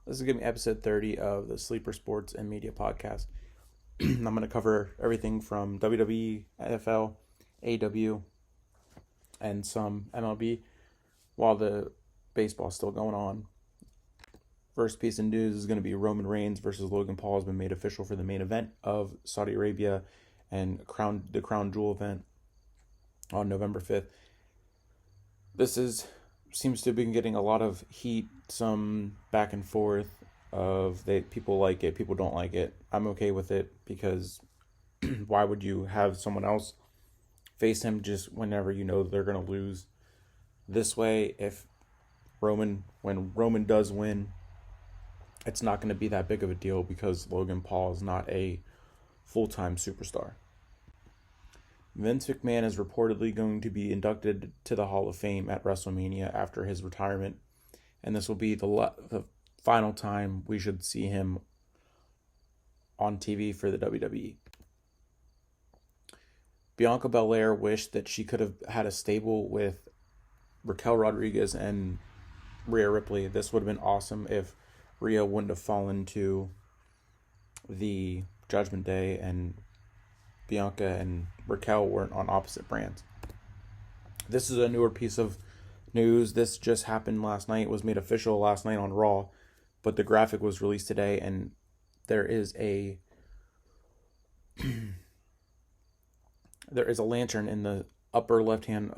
This is going to be episode 30 of the Sleeper Sports and Media Podcast. I'm going to cover everything from WWE, NFL, AEW, and some MLB while the baseball is still going on. First piece of news is going to be Roman Reigns versus Logan Paul has been made official for the main event of Saudi Arabia and the Crown Jewel event on November 5th. Seems to have been getting a lot of heat, some back and forth of people like it, people don't like it. I'm okay with it because why would you have someone else face him just whenever you know they're going to lose? This way, when Roman does win, it's not going to be that big of a deal because Logan Paul is not a full-time superstar. Vince McMahon is reportedly going to be inducted to the Hall of Fame at WrestleMania after his retirement, and this will be the final time we should see him on TV for the WWE. Bianca Belair wished that she could have had a stable with Raquel Rodriguez and Rhea Ripley. This would have been awesome if Rhea wouldn't have fallen to the Judgment Day and Bianca and Raquel weren't on opposite brands. This is a newer piece of news. This just happened last night. It was made official last night on Raw, but the graphic was released today, and there is a lantern in the upper left hand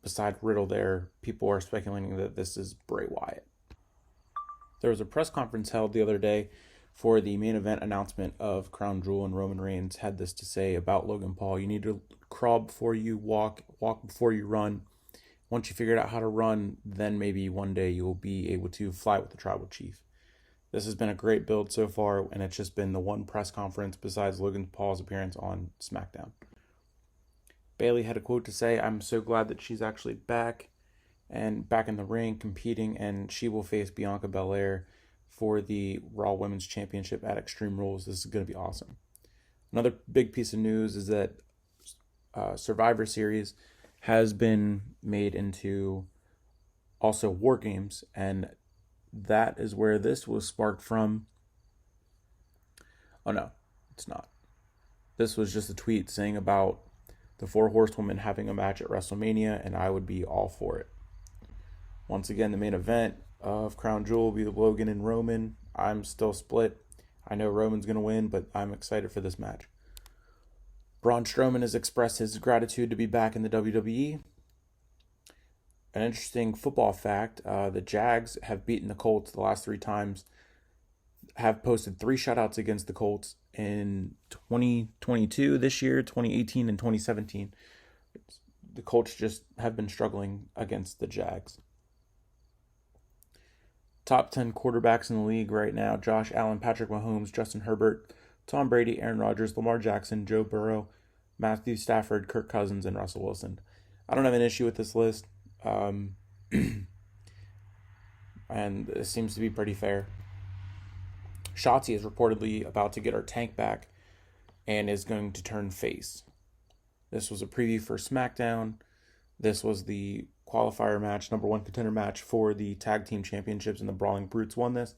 beside Riddle there. People are speculating that this is Bray Wyatt. There was a press conference held the other day for the main event announcement of Crown Jewel, and Roman Reigns had this to say about Logan Paul. You need to crawl before you walk before you run. Once you figure out how to run, then maybe one day you'll be able to fly with the tribal chief. This has been a great build so far, and it's just been the one press conference besides Logan Paul's appearance on SmackDown. Bayley had a quote to say, "I'm so glad that she's actually back and back in the ring competing, and she will face Bianca Belair for the Raw Women's Championship at Extreme Rules. This is going to be awesome." Another big piece of news is that Survivor Series has been made into also War Games, and that is where this was sparked from. Oh no, it's not. This was just a tweet saying about the 4 Horsewomen having a match at WrestleMania, and I would be all for it. Once again, the main event of Crown Jewel will be Logan and Roman. I'm still split. I know Roman's going to win, but I'm excited for this match. Braun Strowman has expressed his gratitude to be back in the WWE. An interesting football fact, the Jags have beaten the Colts the last 3 times, have posted 3 shutouts against the Colts in 2022, this year, 2018, and 2017. The Colts just have been struggling against the Jags. Top 10 quarterbacks in the league right now: Josh Allen, Patrick Mahomes, Justin Herbert, Tom Brady, Aaron Rodgers, Lamar Jackson, Joe Burrow, Matthew Stafford, Kirk Cousins, and Russell Wilson. I don't have an issue with this list, and it seems to be pretty fair. Shotzi is reportedly about to get her tank back and is going to turn face. This was a preview for SmackDown. This was the qualifier match, number 1 contender match for the tag team championships, and the Brawling Brutes won this.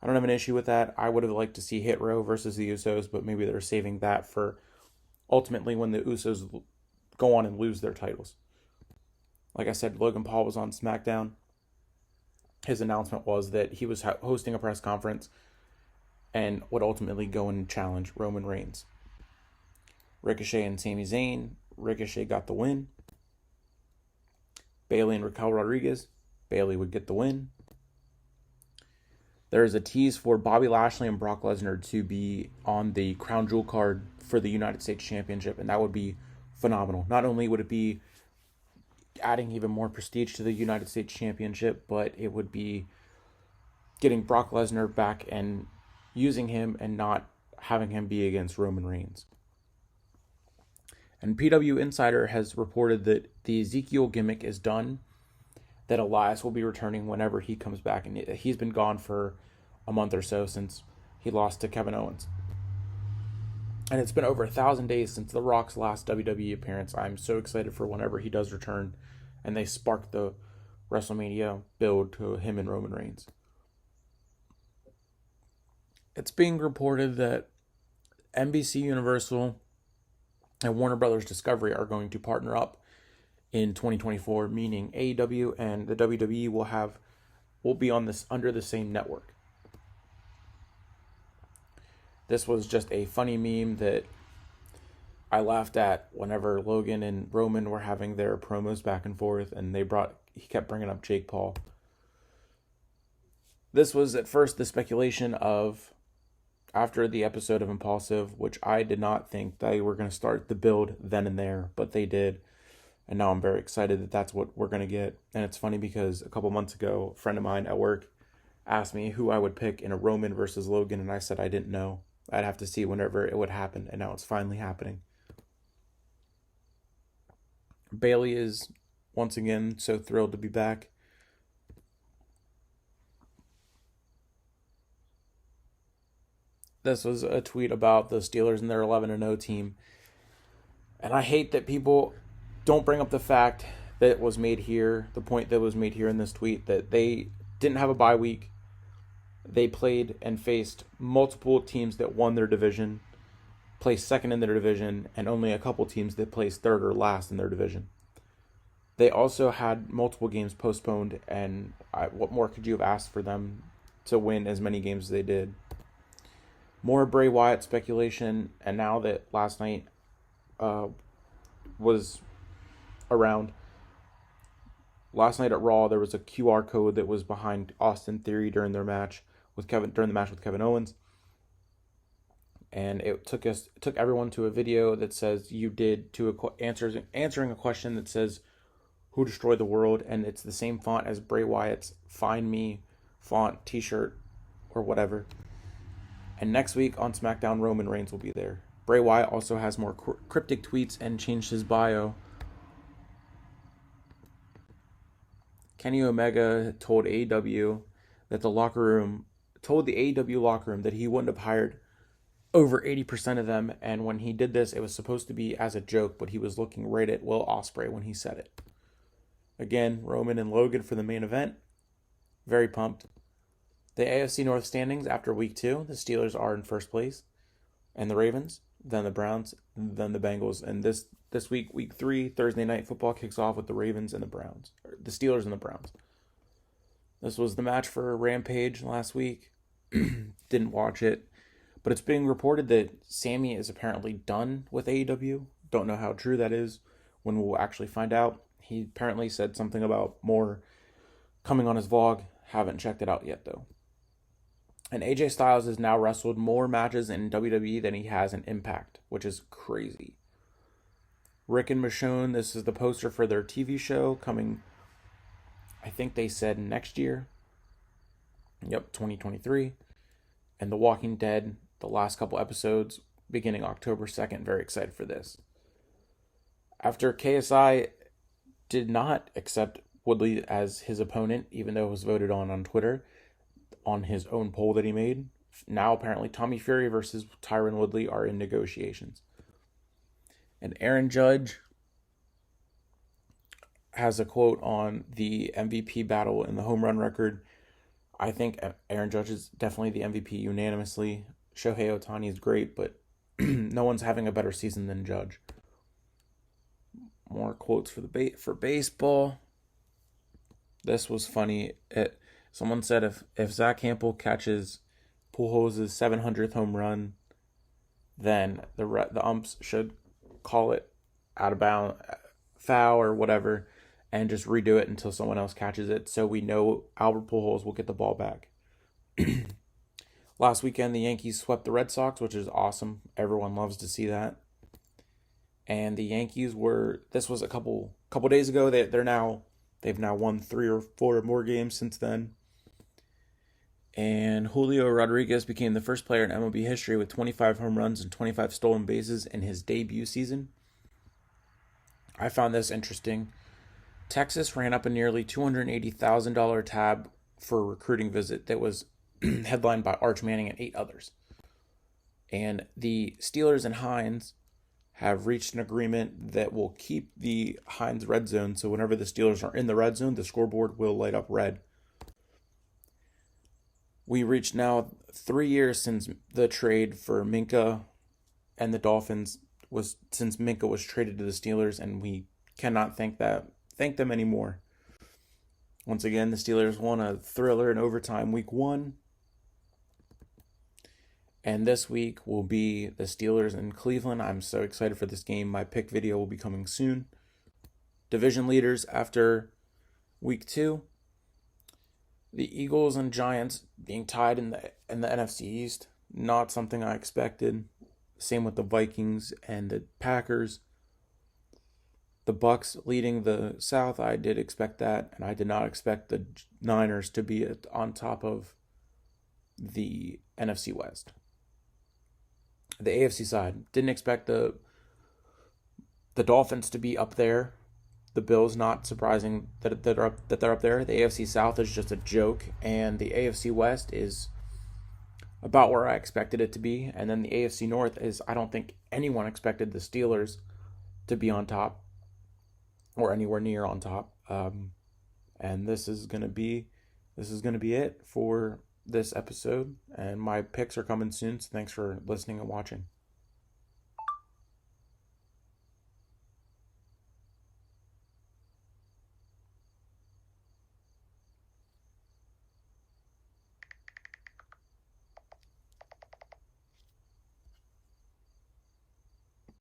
I don't have an issue with that. I would have liked to see Hit Row versus the Usos, but maybe they're saving that for ultimately when the Usos go on and lose their titles. Like I said, Logan Paul was on SmackDown. His announcement was that he was hosting a press conference and would ultimately go and challenge Roman Reigns. Ricochet and Sami Zayn. Ricochet got the win. Bayley and Raquel Rodriguez. Bayley would get the win. There is a tease for Bobby Lashley and Brock Lesnar to be on the Crown Jewel card for the United States Championship, and that would be phenomenal. Not only would it be adding even more prestige to the United States Championship, but it would be getting Brock Lesnar back and using him and not having him be against Roman Reigns. And PW Insider has reported that the Ezekiel gimmick is done, that Elias will be returning whenever he comes back. And he's been gone for a month or so since he lost to Kevin Owens. And it's been over 1,000 days since The Rock's last WWE appearance. I'm so excited for whenever he does return. And they sparked the WrestleMania build to him and Roman Reigns. It's being reported that NBC Universal and Warner Brothers Discovery are going to partner up in 2024, meaning AEW and the WWE will be on this under the same network. This was just a funny meme that I laughed at whenever Logan and Roman were having their promos back and forth, and he kept bringing up Jake Paul. This was at first the speculation of after the episode of Impulsive, which I did not think they were going to start the build then and there, but they did. And now I'm very excited that that's what we're going to get. And it's funny because a couple months ago, a friend of mine at work asked me who I would pick in a Roman versus Logan, and I said I didn't know. I'd have to see whenever it would happen, and now it's finally happening. Bailey is once again so thrilled to be back. This was a tweet about the Steelers and their 11-0 team. And I hate that people don't bring up the fact that it was made here, the point that was made here in this tweet, that they didn't have a bye week. They played and faced multiple teams that won their division, placed second in their division, and only a couple teams that placed third or last in their division. They also had multiple games postponed, and what more could you have asked for them to win as many games as they did? More Bray Wyatt speculation, and now that last night was around. Last night at Raw, there was a QR code that was behind Austin Theory during the match with Kevin Owens, and it took everyone to a video that says answering a question that says who destroyed the world, and it's the same font as Bray Wyatt's "Find Me" font T-shirt or whatever. And next week on SmackDown, Roman Reigns will be there. Bray Wyatt also has more cryptic tweets and changed his bio. Kenny Omega told AEW that the AEW locker room that he wouldn't have hired over 80% of them, and when he did this, it was supposed to be as a joke, but he was looking right at Will Ospreay when he said it. Again, Roman and Logan for the main event. Very pumped. The AFC North standings after week 2, the Steelers are in first place, and the Ravens, then the Browns, then the Bengals, and this week, week 3, Thursday Night Football kicks off with the Ravens and the Browns, or the Steelers and the Browns. This was the match for Rampage last week. Didn't watch it, but it's being reported that Sammy is apparently done with AEW. Don't know how true that is. When we'll actually find out. He apparently said something about more coming on his vlog. Haven't checked it out yet though. And AJ Styles has now wrestled more matches in WWE than he has in Impact, which is crazy. Rick and Michonne, this is the poster for their TV show coming, I think they said next year. Yep, 2023. And The Walking Dead, the last couple episodes, beginning October 2nd. Very excited for this. After KSI did not accept Woodley as his opponent, even though it was voted on Twitter, on his own poll that he made. Now apparently Tommy Fury versus Tyron Woodley are in negotiations. And Aaron Judge has a quote on the MVP battle in the home run record. I think Aaron Judge is definitely the MVP unanimously. Shohei Ohtani is great, but no one's having a better season than Judge. More quotes for baseball. This was funny. Someone said if Zach Campbell catches Pujols' 700th home run, then the umps should call it out of bounds, foul or whatever, and just redo it until someone else catches it, so we know Albert Pujols will get the ball back. Last weekend, the Yankees swept the Red Sox, which is awesome. Everyone loves to see that. And the Yankees this was a couple days ago. They've now won 3 or 4 more games since then. And Julio Rodriguez became the first player in MLB history with 25 home runs and 25 stolen bases in his debut season. I found this interesting. Texas ran up a nearly $280,000 tab for a recruiting visit that was headlined by Arch Manning and 8 others. And the Steelers and Hines have reached an agreement that will keep the Hines red zone, so whenever the Steelers are in the red zone, the scoreboard will light up red. We reached now 3 years since the trade for Minka and the Dolphins was since Minka was traded to the Steelers, and we cannot thank them anymore. Once again, the Steelers won a thriller in overtime week 1. And this week will be the Steelers in Cleveland. I'm so excited for this game. My pick video will be coming soon. Division leaders after week 2. The Eagles and Giants being tied in the NFC East. Not something I expected. Same with the Vikings and the Packers. The Bucks leading the South. I did expect that, and I did not expect the Niners to be on top of the NFC West. The AFC side, didn't expect the Dolphins to be up there. The Bills, not surprising that they're up there. The AFC South is just a joke, and the AFC West is about where I expected it to be. And then the AFC North is, I don't think anyone expected the Steelers to be on top or anywhere near on top. And this is gonna be it for this episode, and my picks are coming soon, so thanks for listening and watching.